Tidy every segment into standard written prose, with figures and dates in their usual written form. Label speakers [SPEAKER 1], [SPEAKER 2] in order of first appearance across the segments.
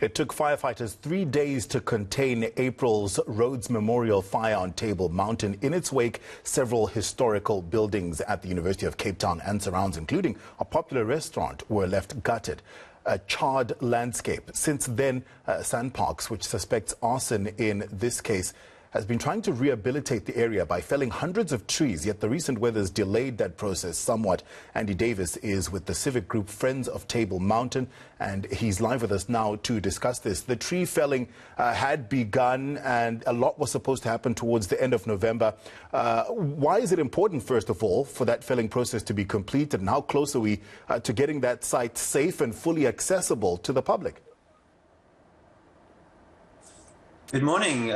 [SPEAKER 1] It took firefighters 3 days to contain April's Rhodes Memorial fire on Table Mountain. In its wake, several historical buildings at the University of Cape Town and surrounds, including a popular restaurant, were left gutted. A charred landscape. Since then, Sandparks, which suspects arson in this case, has been trying to rehabilitate the area by felling hundreds of trees, yet the recent weather has delayed that process somewhat. Andy Davies is with the civic group Friends of Table Mountain, and he's live with us now to discuss this. The tree felling had begun, and a lot was supposed to happen towards the end of November. Why is it important, first of all, for that felling process to be completed, and how close are we to getting that site safe and fully accessible to the public?
[SPEAKER 2] Good morning.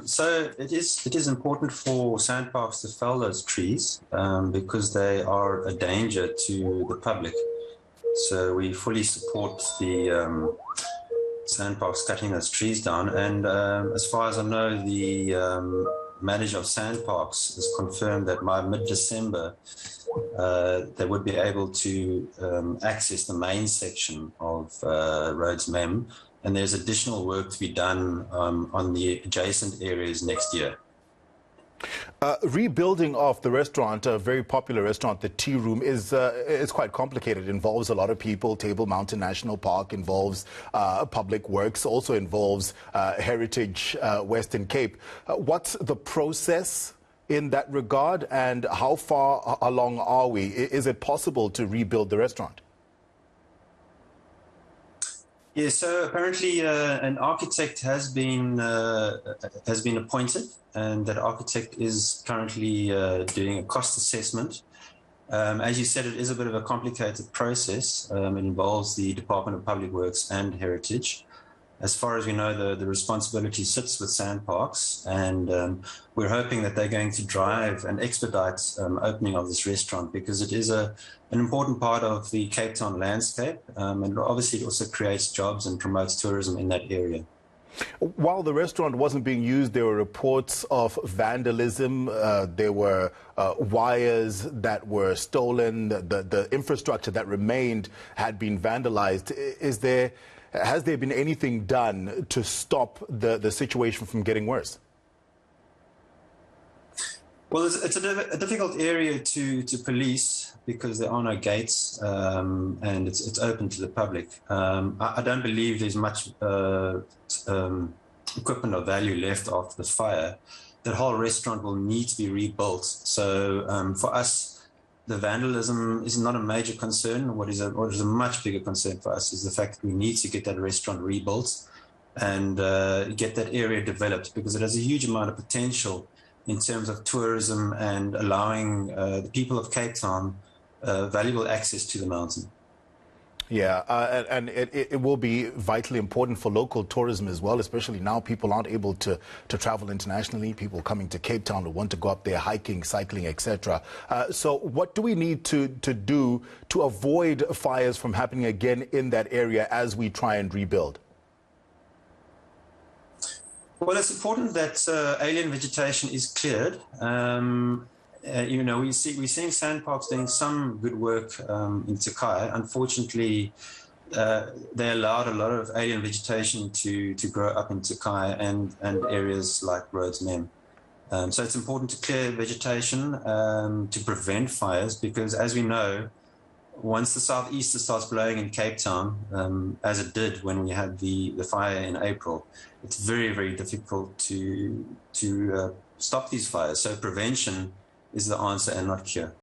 [SPEAKER 2] So it is important for Sandparks to fell those trees because they are a danger to the public. So we fully support the Sandparks cutting those trees down. And as far as I know, the manager of Sandparks has confirmed that by mid-December they would be able to access the main section of Rhodes Mem. And there's additional work to be done on the adjacent areas next year.
[SPEAKER 1] Rebuilding of the restaurant, a very popular restaurant, the Tea Room, is quite complicated. It involves a lot of people. Table Mountain National Park involves public works, also involves Heritage Western Cape. What's the process in that regard, and how far along are we? Is it possible to rebuild the restaurant?
[SPEAKER 2] Yeah, so apparently an architect has been appointed, and that architect is currently doing a cost assessment. As you said, it is a bit of a complicated process. It involves the Department of Public Works and Heritage. As far as we know, the responsibility sits with Sandparks, and we're hoping that they're going to drive and expedite opening of this restaurant, because it is an important part of the Cape Town landscape, and obviously it also creates jobs and promotes tourism in that area.
[SPEAKER 1] While the restaurant wasn't being used, there were reports of vandalism. There were wires that were stolen. The infrastructure that remained had been vandalized. Has there been anything done to stop the situation from getting worse?
[SPEAKER 2] Well, it's a difficult area to police because there are no gates, and it's open to the public. I don't believe there's much equipment of value left after the fire. That whole restaurant will need to be rebuilt. So for us, the vandalism is not a major concern. What is a much bigger concern for us is the fact that we need to get that restaurant rebuilt and get that area developed, because it has a huge amount of potential in terms of tourism and allowing the people of Cape Town valuable access to the mountain.
[SPEAKER 1] Yeah, and it will be vitally important for local tourism as well, especially now people aren't able to travel internationally. People coming to Cape Town who want to go up there hiking, cycling, etc. So what do we need to do to avoid fires from happening again in that area as we try and rebuild?
[SPEAKER 2] Well, it's important that alien vegetation is cleared. You know, we're seeing Sandparks doing some good work in Takai. Unfortunately, they allowed a lot of alien vegetation to grow up in Takai and areas like Rhodes Mem. So it's important to clear vegetation to prevent fires, because as we know, once the southeaster starts blowing in Cape Town, as it did when we had the fire in April, it's very, very difficult to stop these fires. So prevention is the answer and not cure.